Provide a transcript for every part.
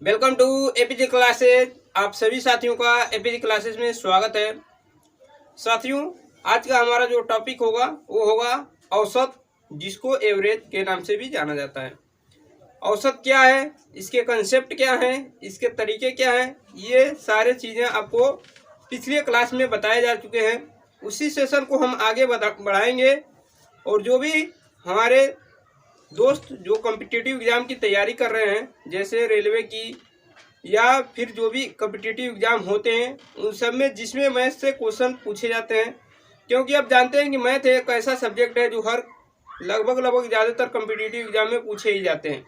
Welcome to APG classes. आप सभी साथियों का एपीजी क्लासेज में स्वागत है। साथियों, आज का हमारा जो टॉपिक होगा वो होगा औसत, जिसको एवरेज के नाम से भी जाना जाता है। औसत क्या है, इसके कंसेप्ट क्या हैं, इसके तरीके क्या हैं, ये सारे चीज़ें आपको पिछले क्लास में बताए जा चुके हैं। उसी सेशन को हम आगे बढ़ाएंगे और जो भी हमारे दोस्त जो कॉम्पिटिटिव एग्ज़ाम की तैयारी कर रहे हैं, जैसे रेलवे की या फिर जो भी कॉम्पिटिटिव एग्ज़ाम होते हैं, उन सब में जिसमें मैथ से क्वेश्चन पूछे जाते हैं, क्योंकि आप जानते हैं कि मैथ एक ऐसा सब्जेक्ट है जो हर लगभग ज़्यादातर कॉम्पिटिटिव एग्ज़ाम में पूछे ही जाते हैं।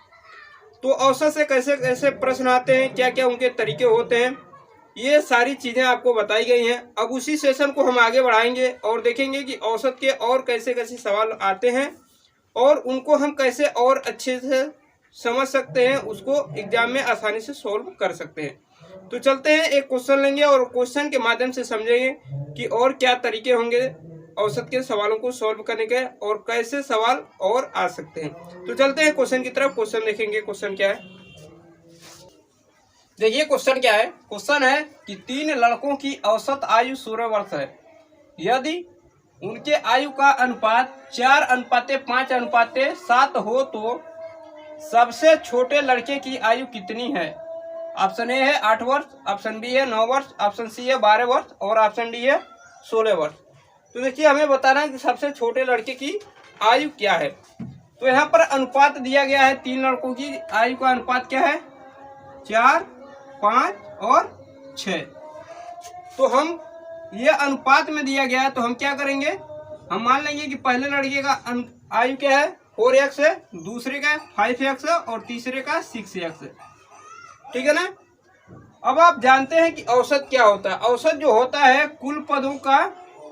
तो औसत से कैसे कैसे प्रश्न आते हैं, क्या क्या उनके तरीके होते हैं, ये सारी चीज़ें आपको बताई गई हैं। अब उसी सेशन को हम आगे बढ़ाएंगे और देखेंगे कि औसत के और कैसे कैसे सवाल आते हैं और उनको हम कैसे और अच्छे से समझ सकते हैं, उसको एग्जाम में आसानी से सॉल्व कर सकते हैं। तो चलते हैं, एक क्वेश्चन लेंगे और क्वेश्चन के माध्यम से समझेंगे कि और क्या तरीके होंगे औसत के सवालों को सॉल्व करने के और कैसे सवाल और आ सकते हैं। तो चलते हैं क्वेश्चन की तरफ। क्वेश्चन देखेंगे, क्वेश्चन क्या है। देखिए क्वेश्चन क्या है। क्वेश्चन है कि 3 लड़कों की औसत आयु 16 वर्ष है। यदि उनके आयु का अनुपात 4:5:7 हो तो सबसे छोटे लड़के की आयु कितनी है। ऑप्शन ए है 8 वर्ष, ऑप्शन बी है 9 वर्ष, ऑप्शन सी है 12 वर्ष और ऑप्शन डी है 16 वर्ष। तो देखिए हमें बताना है कि सबसे छोटे लड़के की आयु क्या है। तो यहाँ पर अनुपात दिया गया है, 3 लड़कों की आयु का अनुपात क्या है, 4, 5 और 6। तो हम ये अनुपात में दिया गया है, तो हम क्या करेंगे, हम मान लेंगे कि पहले लड़के का आयु क्या है 4x है, दूसरे का 5x है और तीसरे का 6x है। ठीक है ना। अब आप जानते हैं कि औसत क्या होता है। औसत जो होता है कुल पदों का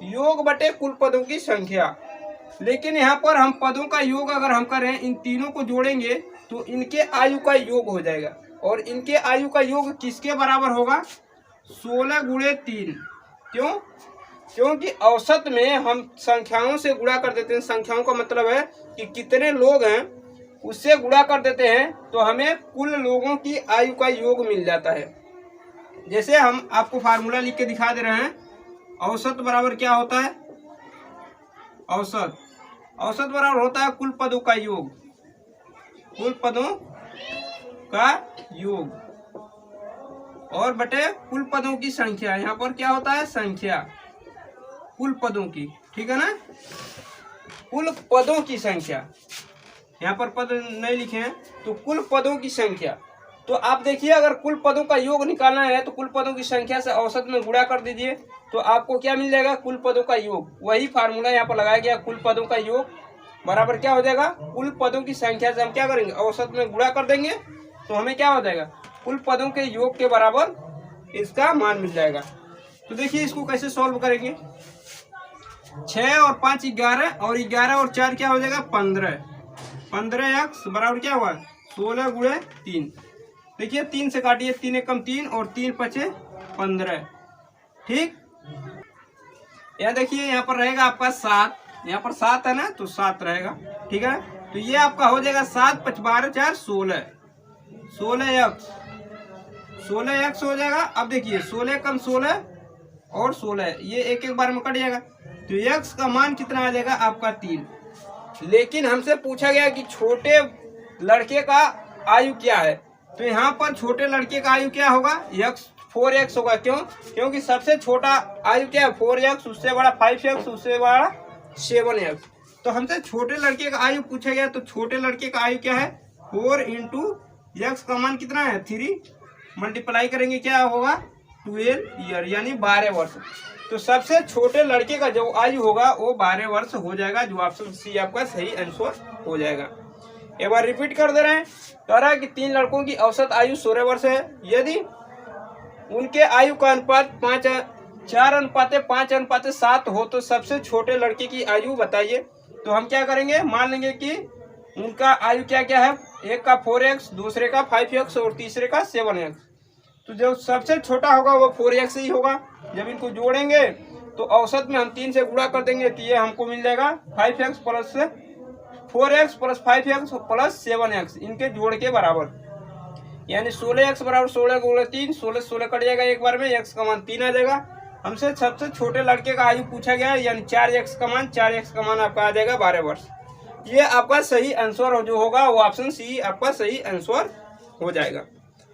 योग बटे कुल पदों की संख्या। लेकिन यहाँ पर हम पदों का योग अगर हम करें, इन तीनों को जोड़ेंगे तो इनके आयु का योग हो जाएगा और इनके आयु का योग किसके बराबर होगा, 16 गुणे 3। क्यों? क्योंकि औसत में हम संख्याओं से गुणा कर देते हैं। संख्याओं का मतलब है कि कितने लोग हैं उससे गुणा कर देते हैं, तो हमें कुल लोगों की आयु का योग मिल जाता है। जैसे हम आपको फार्मूला लिख के दिखा दे रहे हैं। औसत बराबर क्या होता है, औसत बराबर होता है कुल पदों का योग, कुल पदों का योग और बटे कुल पदों की संख्या। यहाँ पर क्या होता है, संख्या कुल पदों की। ठीक है ना, कुल पदों की संख्या। यहाँ पर पद नहीं लिखे हैं, तो कुल पदों की संख्या। तो आप देखिए, अगर कुल पदों का योग निकालना है तो कुल पदों की संख्या से औसत में गुणा कर दीजिए, तो आपको क्या मिल जाएगा, कुल पदों का योग। वही फार्मूला यहाँ पर लगाया गया, कुल पदों का योग बराबर क्या हो जाएगा, कुल पदों की संख्या से हम क्या करेंगे, औसत में गुणा कर देंगे, तो हमें क्या हो जाएगा, कुल पदों के योग के बराबर इसका मान मिल जाएगा। तो देखिए इसको कैसे सॉल्व करेंगे। 6 और 5 11 और 11 और 4 क्या हो जाएगा, 15। 15x बराबर क्या हुआ, 16 गुणे 3। देखिए 3 से काटिए, 3 एकम 3 और 3 पचे 15। ठीक, यहाँ देखिए यहाँ पर रहेगा आपका 7, यहाँ पर 7 है ना, तो 7 रहेगा। ठीक है, तो ये आपका हो जाएगा 7 5 12 4 16, 16x हो जाएगा। अब देखिए 16 कम 16 और 16, ये एक एक बार में कट जाएगा, तो x का मान कितना आ जाएगा आपका 3। लेकिन हमसे पूछा गया कि छोटे लड़के का आयु क्या है, तो यहाँ पर छोटे लड़के का आयु क्या होगा, 4x होगा। क्यों? क्योंकि सबसे छोटा आयु क्या है 4x, उससे बड़ा 5x, उससे बड़ा 7x। तो हमसे छोटे लड़के का आयु पूछा गया, तो छोटे लड़के का आयु क्या है, 4 इंटू x का मान कितना है 3, मल्टीप्लाई करेंगे क्या होगा 12 ईयर, यानी 12 वर्ष। तो सबसे छोटे लड़के का जो आयु होगा वो 12 वर्ष हो जाएगा, जो ऑप्शन सी आपका सही आंसर हो जाएगा। एक बार रिपीट कर दे रहे हैं। कह रहा है कि 3 लड़कों की औसत आयु 16 वर्ष है। यदि उनके आयु का अनुपात 4:5:7 हो तो सबसे छोटे लड़के की आयु बताइए। तो हम क्या करेंगे, मान लेंगे कि उनका आयु क्या क्या है, एक का 4x, दूसरे का 5x और तीसरे का 7x। तो जो सबसे छोटा होगा वो 4x ही होगा। जब इनको जोड़ेंगे तो औसत में हम 3 से गुणा कर देंगे, तो ये हमको मिल जाएगा 5x plus 4x plus 5x plus 7x, इनके जोड़ के बराबर। यानी 16x बराबर 16 गुणे 3, 16 16 कट जाएगा एक बार में, x का मान 3 आ जाएगा। हमसे सबसे छोटे लड़के का आयु पूछा गया है, यानी 4x का मान आपका आ जाएगा 12 वर्ष। ये आपका सही आंसर जो होगा वो ऑप्शन सी आपका सही आंसर हो जाएगा।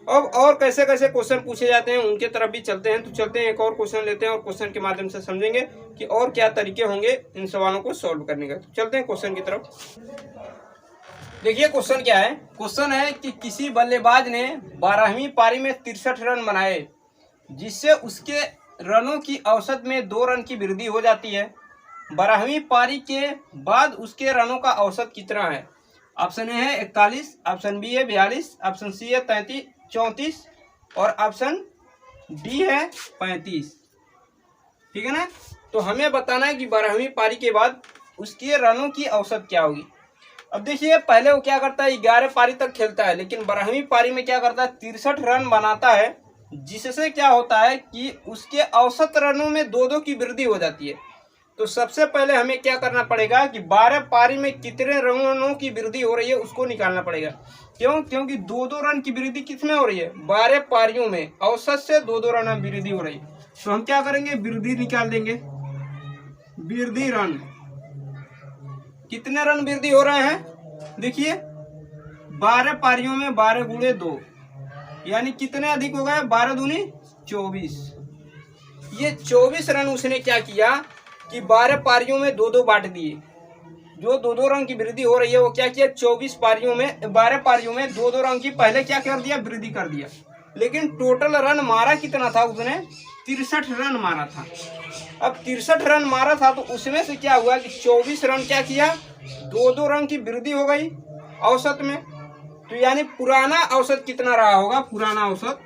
अब और कैसे कैसे क्वेश्चन पूछे जाते हैं उनके तरफ भी चलते हैं। तो चलते हैं, एक और क्वेश्चन लेते हैं और क्वेश्चन के माध्यम से समझेंगे कि और क्या तरीके होंगे इन सवालों को सॉल्व करने का। तो चलते हैं क्वेश्चन की तरफ। देखिए क्वेश्चन क्या है। क्वेश्चन है कि किसी बल्लेबाज ने 12वीं पारी में 63 रन बनाए, जिससे उसके रनों की औसत में 2 रन की वृद्धि हो जाती है। 12वीं पारी के बाद उसके रनों का औसत कितना है? ऑप्शन ए है 41, ऑप्शन बी है 42, ऑप्शन सी है 34 और ऑप्शन डी है 35। ठीक है ना। तो हमें बताना है कि 12वीं पारी के बाद उसके रनों की औसत क्या होगी। अब देखिए पहले वो क्या करता है, 11 पारी तक खेलता है, लेकिन 12वीं पारी में क्या करता है, 63 रन बनाता है, जिससे क्या होता है कि उसके औसत रनों में 2-2 की वृद्धि हो जाती है। तो सबसे पहले हमें क्या करना पड़ेगा कि 12 पारी में कितने रनों की वृद्धि हो रही है उसको निकालना पड़ेगा। क्यों? क्योंकि 2-2 रन की वृद्धि किसमें हो रही है, 12 पारियों में औसत से 2-2 रन वृद्धि हो रही है। तो हम क्या करेंगे, वृद्धि निकाल देंगे। वृद्धि रन, कितने रन वृद्धि हो रहे हैं, देखिए 12 पारियों में 12 गुणे 2, यानी कितने अधिक हो गए, 12 दूनी 24। ये 24 रन उसने क्या किया कि 12 पारियों में 2-2 बांट दिए। जो 2-2 रन की वृद्धि हो रही है वो क्या किया, 24 पारियों में 12 पारियों में 2-2 रन की पहले क्या कर दिया, वृद्धि कर दिया। लेकिन टोटल रन मारा कितना था उसने, 63 रन मारा था। अब 63 रन मारा था तो उसमें से क्या हुआ कि 24 रन क्या किया, 2-2 रन की वृद्धि हो गई औसत में। तो यानी पुराना औसत कितना रहा होगा, पुराना औसत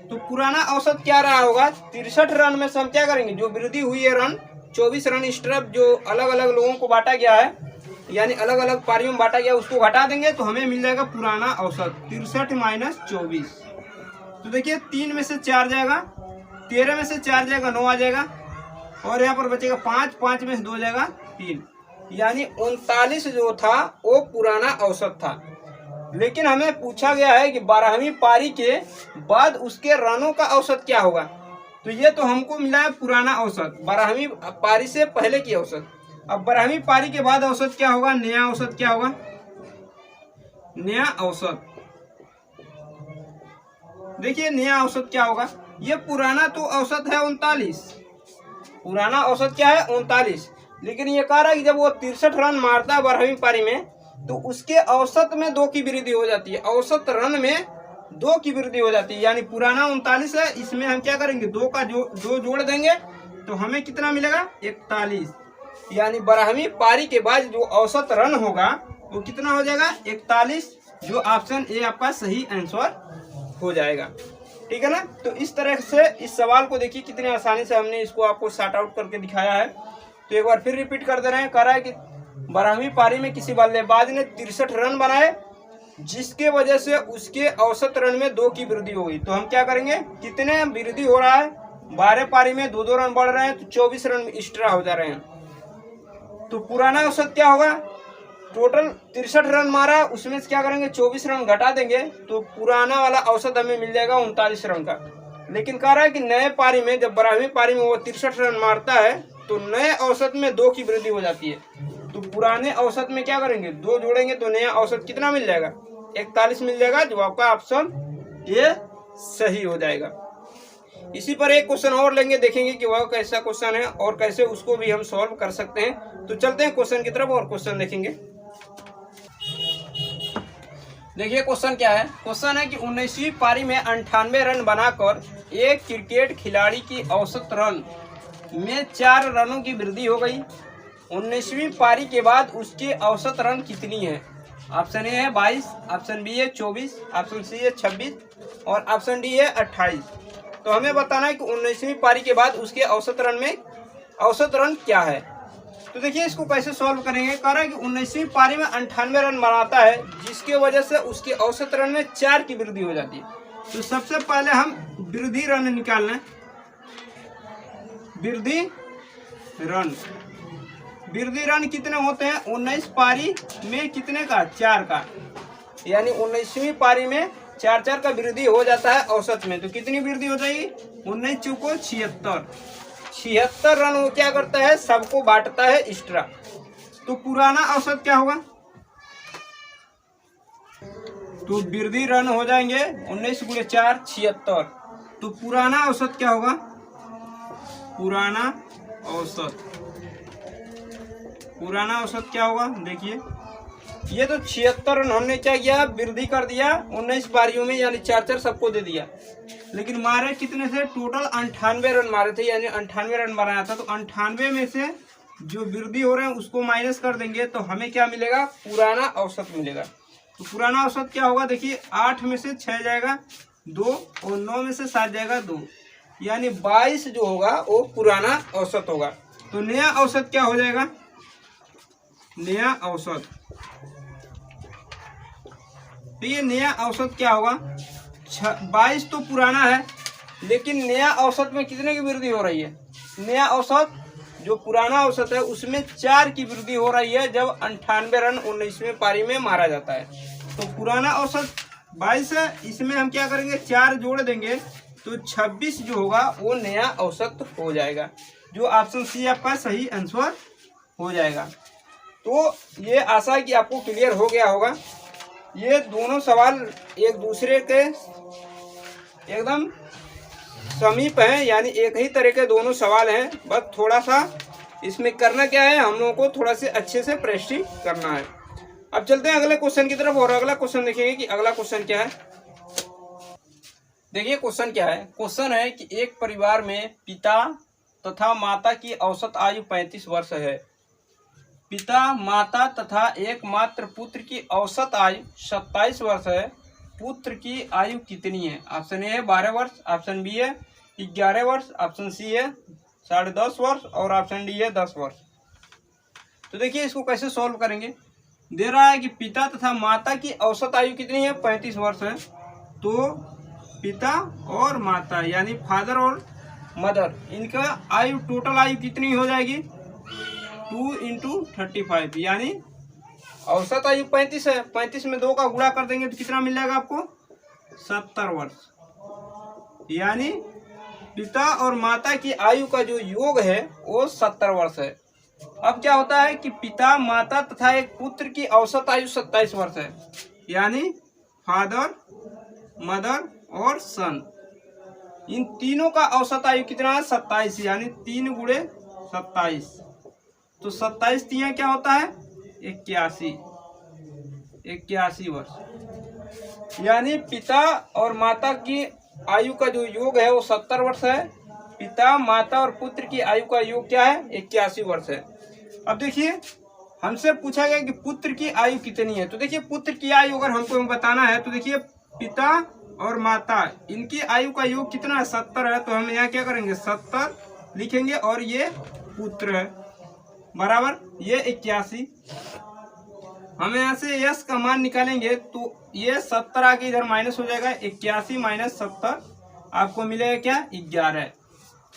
तो पुराना औसत क्या रहा होगा, 63 रन में से हम क्या करेंगे, जो वृद्धि हुई है रन 24 रन स्ट्रप जो अलग अलग लोगों को बांटा गया है, यानी अलग अलग पारियों में बांटा गया, उसको घटा देंगे तो हमें मिल जाएगा पुराना औसत 63 माइनस 24। तो देखिए 3 में से 4 जाएगा, 13 में से 4 जाएगा 9 आ जाएगा, और यहाँ पर बचेगा 5, 5 में से 2 जाएगा 3, यानी 39 जो था वो पुराना औसत था। लेकिन हमें पूछा गया है कि 12वीं पारी के बाद उसके रनों का औसत क्या होगा। तो ये तो हमको मिला है पुराना औसत, 12वीं पारी से पहले की औसत। अब 12वीं पारी के बाद औसत क्या होगा, नया औसत क्या होगा, नया औसत। देखिए नया औसत क्या होगा, ये पुराना तो औसत है 39, पुराना औसत क्या है 39, लेकिन ये कह रहा है कि जब वो 63 रन मारता है 12वीं पारी में तो उसके औसत में 2 की वृद्धि हो जाती है, औसत रन में 2 की वृद्धि हो जाती है। यानी पुराना 39 है, इसमें हम क्या करेंगे, 2 का दो जोड़ देंगे तो हमें कितना मिलेगा, 41। यानी 12वीं पारी के बाद जो औसत रन होगा वो कितना हो जाएगा, 41, जो ऑप्शन ए आपका सही आंसर हो जाएगा। ठीक है ना। तो इस तरह से इस सवाल को देखिए कितनी आसानी से हमने इसको आपको सॉर्ट आउट करके दिखाया है। तो एक बार फिर रिपीट कर दे रहे हैं, कह रहा है कि 12वीं पारी में किसी बल्लेबाज ने 63 रन बनाए, जिसके वजह से उसके औसत रन में 2 की वृद्धि हो गई। तो हम क्या करेंगे, कितने वृद्धि हो रहा है, 12 पारी में 2-2 रन बढ़ रहे हैं तो 24 रन एक्स्ट्रा हो जा रहे हैं। तो पुराना औसत क्या होगा, टोटल 63 रन मारा, उसमें से क्या करेंगे, 24 रन घटा देंगे तो पुराना वाला औसत हमें मिल जाएगा 39 रन का। लेकिन कह रहा है कि नए पारी में जब 12वीं पारी में वो 63 रन मारता है तो नए औसत में 2 की वृद्धि हो जाती है। तो पुराने औसत में क्या करेंगे, 2 जोड़ेंगे तो नया औसत कितना मिल जाएगा, 41 मिल जाएगा, जो आपका ऑप्शन ये सही हो जाएगा। इसी पर एक क्वेश्चन और लेंगे, देखेंगे कि वह कैसा क्वेश्चन है और कैसे उसको भी हम सॉल्व कर सकते हैं। तो चलते हैं क्वेश्चन की तरफ और क्वेश्चन देखेंगे। देखिए क्वेश्चन क्या है। क्वेश्चन है कि 19वीं पारी में 98 रन बनाकर एक क्रिकेट खिलाड़ी की औसत रन में 4 रनों की वृद्धि हो गई। 19वीं पारी के बाद उसके औसत रन कितनी है। ऑप्शन ए है 22, ऑप्शन बी है 24, ऑप्शन सी है 26 और ऑप्शन डी है 28। तो हमें बताना है कि 19वीं पारी के बाद उसके औसत रन में औसत रन क्या है। तो देखिए इसको कैसे सॉल्व करेंगे। कह रहा है कि 19वीं पारी में 98 रन बनाता है, जिसके वजह से उसके औसत रन में 4 की वृद्धि हो जाती है। तो सबसे पहले हम वृद्धि रन निकालना है, वृद्धि रन। वृद्धि रण कितने होते हैं? 19 पारी में कितने का? 4 का, यानी 19वीं पारी में 4 का वृद्धि हो जाता है औसत में। तो कितनी वृद्धि हो जाएगी? 19 चौको 76। 76 रन वो क्या करता है? सबको बांटता है एक्स्ट्रा। तो पुराना औसत क्या होगा? तो वृद्धि रन हो जाएंगे 19 गुणे 4 76। तो पुराना औसत क्या होगा? पुराना औसत क्या होगा? देखिए ये तो 76 रन, हमने क्या किया? वृद्धि कर दिया 19 पारियों में, यानी 4 सबको दे दिया। लेकिन मारे कितने से? टोटल 98 रन मारे थे, यानी 98 रन बनाया था। तो 98 में से जो वृद्धि हो रहे हैं उसको माइनस कर देंगे तो हमें क्या मिलेगा? पुराना औसत मिलेगा। तो पुराना औसत क्या होगा? देखिए 8 में से 6 जाएगा 2 और 9 में से 7 जाएगा 2, यानी 22 जो होगा वो पुराना औसत होगा। तो नया औसत क्या हो जाएगा? नया औसत, तो ये नया औसत क्या होगा? 22 तो पुराना है, लेकिन नया औसत में कितने की वृद्धि हो रही है? नया औसत जो पुराना औसत है उसमें 4 की वृद्धि हो रही है जब 98 रन 19वीं पारी में मारा जाता है। तो पुराना औसत 22 है, इसमें हम क्या करेंगे? 4 जोड़ देंगे तो 26 जो होगा वो नया औसत हो जाएगा, जो ऑप्शन सी आपका सही आंसर हो जाएगा। तो ये आशा है कि आपको क्लियर हो गया होगा। ये दोनों सवाल एक दूसरे के एकदम समीप हैं, यानी एक ही तरह के दोनों सवाल हैं। बस थोड़ा सा इसमें करना क्या है, हम लोगों को थोड़ा से अच्छे से प्रैक्टिस करना है। अब चलते हैं अगले क्वेश्चन की तरफ, और अगला क्वेश्चन देखेंगे कि अगला क्वेश्चन क्या है। देखिए क्वेश्चन क्या है। क्वेश्चन है कि एक परिवार में पिता तथा माता की औसत आयु 35 वर्ष है। पिता, माता तथा एकमात्र पुत्र की औसत आयु 27 वर्ष है। पुत्र की आयु कितनी है? ऑप्शन ए है 12 वर्ष, ऑप्शन बी है 11 वर्ष, ऑप्शन सी है 10.5 वर्ष और ऑप्शन डी है 10 वर्ष। तो देखिए इसको कैसे सॉल्व करेंगे। दे रहा है कि पिता तथा माता की औसत आयु कितनी है? 35 वर्ष है। तो पिता और माता यानी फादर और मदर, इनका आयु टोटल आयु कितनी हो जाएगी? 2 × 35, यानी औसत आयु 35 है। 35 में 2 का गुणा कर देंगे तो कितना मिल जाएगा आपको? 70 वर्ष। यानी पिता और माता की आयु का जो योग है वो 70 वर्ष है। अब क्या होता है कि पिता, माता तथा एक पुत्र की औसत आयु 27 वर्ष है, यानी फादर, मदर और सन, इन तीनों का औसत आयु कितना है? 27, यानी 3 × 27। तो 27 3 क्या होता है? 81 वर्ष। यानी पिता और माता की आयु का जो योग है वो 70 वर्ष है। पिता, माता और पुत्र की आयु का योग क्या है? 81 वर्ष है। अब देखिए हमसे पूछा गया कि पुत्र की आयु कितनी है। तो देखिए पुत्र की आयु अगर हमको बताना है तो देखिए पिता और माता इनकी आयु का योग कितना है? 70 है। तो हम यहाँ क्या करेंगे? 70 लिखेंगे और ये पुत्र है बराबर ये 81। हम यहाँ से यस का मान निकालेंगे तो ये 70 आके इधर माइनस हो जाएगा। 81 - 70 आपको मिलेगा क्या? 11।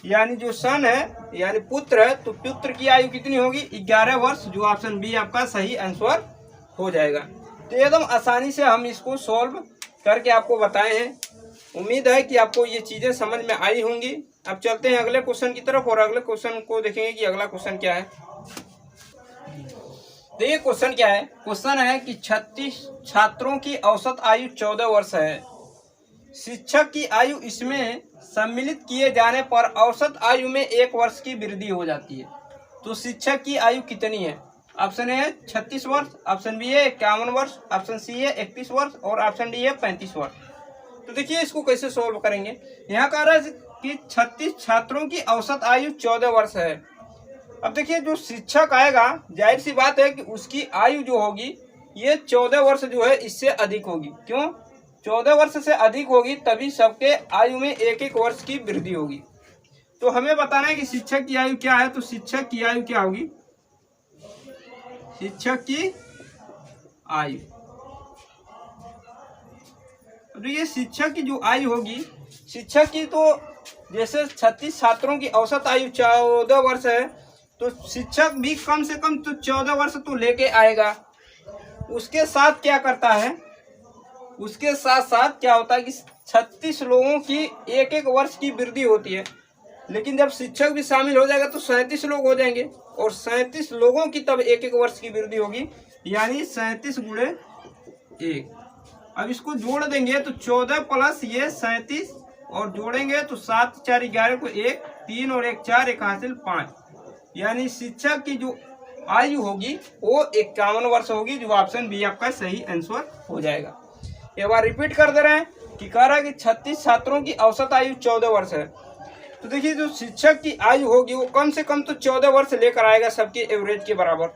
यानी जो सन है यानी पुत्र है, तो पुत्र की आयु कितनी होगी? 11 वर्ष, जो ऑप्शन बी आपका सही आंसर हो जाएगा। तो एकदम आसानी से हम इसको सॉल्व करके आपको बताए हैं। उम्मीद है कि आपको ये चीजें समझ में आई होंगी। अब चलते हैं अगले क्वेश्चन की तरफ, और अगले क्वेश्चन को देखेंगे कि अगला क्वेश्चन क्या है। देखिए क्वेश्चन क्या है। क्वेश्चन है कि 36 छात्रों की औसत आयु 14 वर्ष है। शिक्षक की आयु इसमें सम्मिलित किए जाने पर औसत आयु में 1 वर्ष की वृद्धि हो जाती है। तो शिक्षक की आयु कितनी है? ऑप्शन ए है 36 वर्ष, ऑप्शन बी है 51 वर्ष, ऑप्शन सी है 31 वर्ष और ऑप्शन डी है 35 वर्ष। तो देखिए इसको कैसे सोल्व करेंगे। यहाँ कह रहा है कि 36 छात्रों की औसत आयु 14 वर्ष है। अब देखिए जो शिक्षक आएगा, जाहिर सी बात है कि उसकी आयु जो होगी ये 14 वर्ष जो है इससे अधिक होगी। क्यों? 14 वर्ष से अधिक होगी तभी सबके आयु में 1-1 वर्ष की वृद्धि होगी। तो हमें बताना है कि शिक्षक की आयु क्या है। तो शिक्षक की आयु क्या होगी? शिक्षक की आयु, तो ये शिक्षक की जो आयु होगी, शिक्षक की तो जैसे 36 छात्रों की औसत आयु 14 वर्ष है, तो शिक्षक भी कम से कम तो 14 वर्ष तो लेके आएगा। उसके साथ क्या करता है, उसके साथ साथ क्या होता है कि 36 लोगों की एक एक वर्ष की वृद्धि होती है। लेकिन जब शिक्षक भी शामिल हो जाएगा तो 37 लोग हो जाएंगे, और 37 लोगों की तब एक एक वर्ष की वृद्धि होगी, यानी 37 गुणे 1। अब इसको जोड़ देंगे तो 14 प्लस ये 37, और जोड़ेंगे तो 7 4 11 को 1 3 और 1 4 1 हासिल 5, यानी शिक्षक की जो आयु होगी वो 51 वर्ष होगी, जो ऑप्शन बी आपका सही आंसर हो जाएगा। एक बार रिपीट कर दे रहे हैं कि कह रहा है कि 36 छात्रों की औसत आयु 14 वर्ष है। तो देखिए जो शिक्षक की आयु होगी वो कम से कम तो 14 वर्ष लेकर आएगा, सबके एवरेज के बराबर।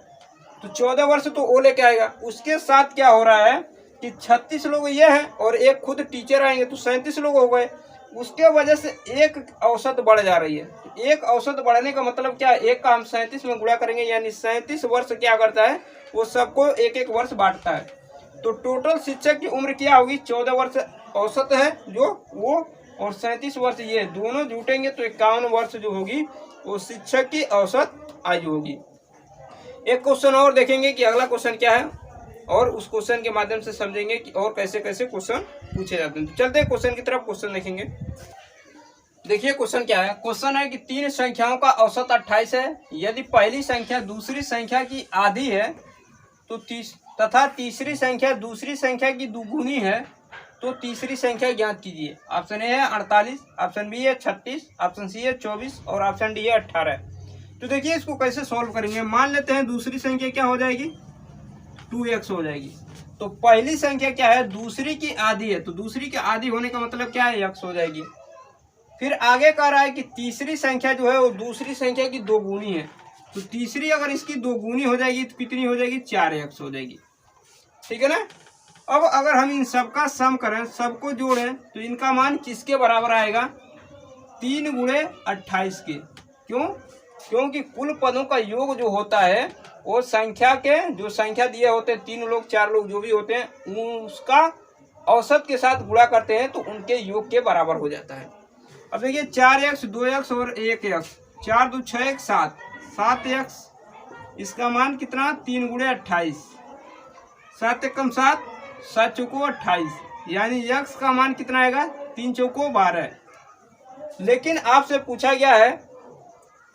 तो 14 वर्ष तो वो लेकर आएगा। उसके साथ क्या हो रहा है कि 36 लोग ये हैं और एक खुद टीचर आएंगे तो 37 लोग हो गए। उसके वजह से एक औसत बढ़ जा रही है। एक औसत बढ़ने का मतलब क्या है, एक का हम 37 में गुणा करेंगे, यानी 37 वर्ष क्या करता है, वो सबको एक एक वर्ष बांटता है। तो टोटल शिक्षक की उम्र क्या होगी, 14 वर्ष औसत है जो वो, और 37 वर्ष ये दोनों जुटेंगे तो 51 वर्ष जो होगी वो शिक्षक की औसत आयु होगी। एक क्वेश्चन और देखेंगे कि अगला क्वेश्चन क्या है, और उस क्वेश्चन के माध्यम से समझेंगे कि और कैसे कैसे क्वेश्चन पूछे जाते हैं। तो चलते हैं क्वेश्चन की तरफ। क्वेश्चन देखेंगे। देखिए क्वेश्चन क्या है। क्वेश्चन है कि 3 संख्याओं का औसत 28 है। यदि पहली संख्या दूसरी संख्या की आधी है तो तथा तीसरी संख्या दूसरी संख्या की दुगुनी है तो तीसरी संख्या ज्ञात कीजिए। ऑप्शन ए है 48, ऑप्शन बी है 36, ऑप्शन सी है 24 और ऑप्शन डी है 18। तो देखिए इसको कैसे सॉल्व करेंगे। मान लेते हैं दूसरी संख्या क्या हो जाएगी, 2x हो जाएगी। तो पहली संख्या क्या है, दूसरी की आधी है, तो दूसरी की आधी होने का मतलब क्या है, x हो जाएगी। फिर आगे कह रहा है कि तीसरी संख्या जो है वो दूसरी संख्या की दोगुनी है, तो तीसरी अगर इसकी दोगुनी हो जाएगी तो कितनी हो जाएगी, 4x हो जाएगी। ठीक है ना। अब अगर हम इन सबका सम करें, सबको जोड़ें, तो इनका मान किसके बराबर आएगा, 3 गुणे 28 के। क्यों, क्योंकि कुल पदों का योग जो होता है वो संख्या के जो संख्या दिए होते हैं, 3 लोग 4 लोग जो भी होते हैं, उसका औसत के साथ गुणा करते हैं तो उनके योग के बराबर हो जाता है। अब देखिए 4x 2x और 1x, 4 2 6 1 7, 7x, इसका मान कितना, 3 गुणे 28, 7 एकम 7, 7 चौको 28, यानी x का मान कितना आएगा, 3 चौको 12। लेकिन आपसे पूछा गया है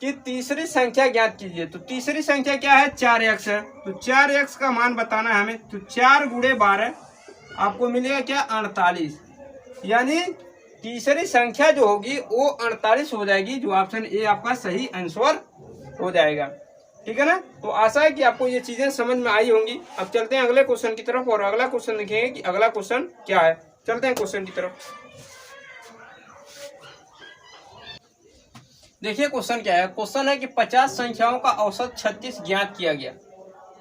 कि तीसरी संख्या ज्ञात कीजिए। तो तीसरी संख्या क्या है, 4x है, तो 4x का मान बताना है हमें। तो 4 गुणे 12 आपको मिलेगा क्या, 48, यानी तीसरी संख्या जो होगी वो 48 हो जाएगी, जो ऑप्शन ए आपका सही आंसर हो जाएगा। ठीक है ना। तो आशा है कि आपको ये चीजें समझ में आई होंगी। अब चलते हैं अगले क्वेश्चन की तरफ, और अगला क्वेश्चन देखेंगे कि अगला क्वेश्चन क्या है। चलते हैं क्वेश्चन की तरफ। देखिए क्वेश्चन क्या है। क्वेश्चन है कि 50 संख्याओं का औसत 36 ज्ञात किया गया।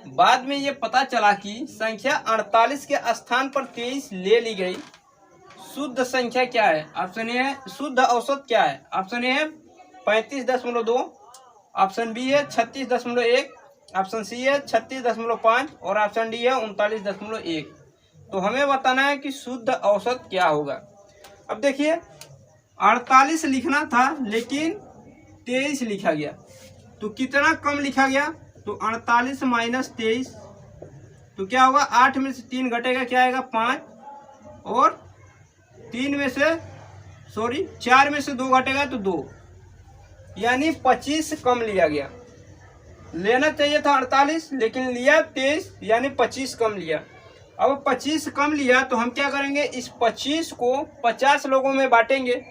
बाद में ये पता चला कि संख्या 48 के स्थान पर 23 ले ली गई। शुद्ध संख्या क्या है, ऑप्शन ए है, शुद्ध औसत क्या है, ऑप्शन ए है 35.2, ऑप्शन बी है 36.1, ऑप्शन सी है 36.5 और ऑप्शन डी है 39.1। तो हमें बताना है कि शुद्ध औसत क्या होगा। अब देखिए 48 लिखना था लेकिन 23 लिखा गया, तो कितना कम लिखा गया, तो 48 माइनस 23, तो क्या होगा, 8 में से 3 घटेगा, क्या आएगा 5, और 4 में से 2 घटेगा तो 2, यानी 25 कम लिया गया। लेना चाहिए था 48 लेकिन लिया 23, यानी 25 कम लिया। अब 25 कम लिया तो हम क्या करेंगे, इस 25 को 50 लोगों में बांटेंगे।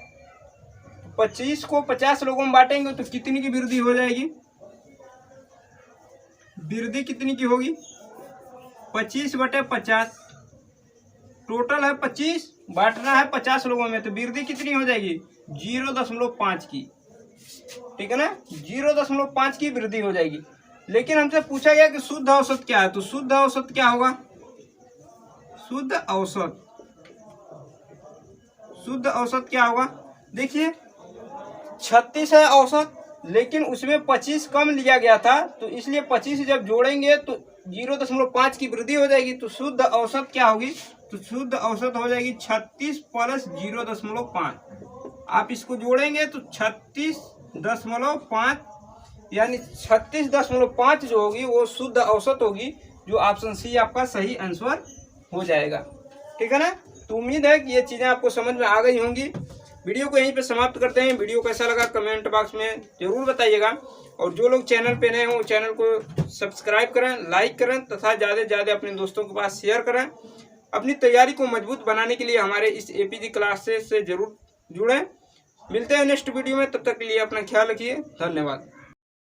25 को 50 लोगों में बांटेंगे तो कितनी की वृद्धि हो जाएगी, वृद्धि कितनी की होगी, 25/50, टोटल है 25, बांटना है 50 लोगों में, तो वृद्धि कितनी हो जाएगी, 0.5 की। ठीक है ना, 0.5 की वृद्धि हो जाएगी। लेकिन हमसे पूछा गया कि शुद्ध औसत क्या है, तो शुद्ध औसत क्या होगा, शुद्ध औसत क्या होगा। देखिए 36 है औसत, लेकिन उसमें 25 कम लिया गया था, तो इसलिए 25 जब जोड़ेंगे तो 0.5 की वृद्धि हो जाएगी। तो शुद्ध औसत क्या होगी, तो शुद्ध औसत हो जाएगी 36 प्लस 0.5। आप इसको जोड़ेंगे तो 36.5, यानी 36.5 जो होगी वो शुद्ध औसत होगी, जो ऑप्शन सी आपका सही आंसर हो जाएगा। ठीक है ना। तो उम्मीद है कि ये चीज़ें आपको समझ में आ गई होंगी। वीडियो को यहीं पे समाप्त करते हैं। वीडियो कैसा लगा कमेंट बॉक्स में जरूर बताइएगा, और जो लोग चैनल पे नए हों चैनल को सब्सक्राइब करें, लाइक करें तथा ज़्यादा से ज़्यादा अपने दोस्तों के पास शेयर करें। अपनी तैयारी को मजबूत बनाने के लिए हमारे इस एपीजी क्लासेस से जरूर जुड़ें। मिलते हैं नेक्स्ट वीडियो में, तब तक के लिए अपना ख्याल रखिए। धन्यवाद।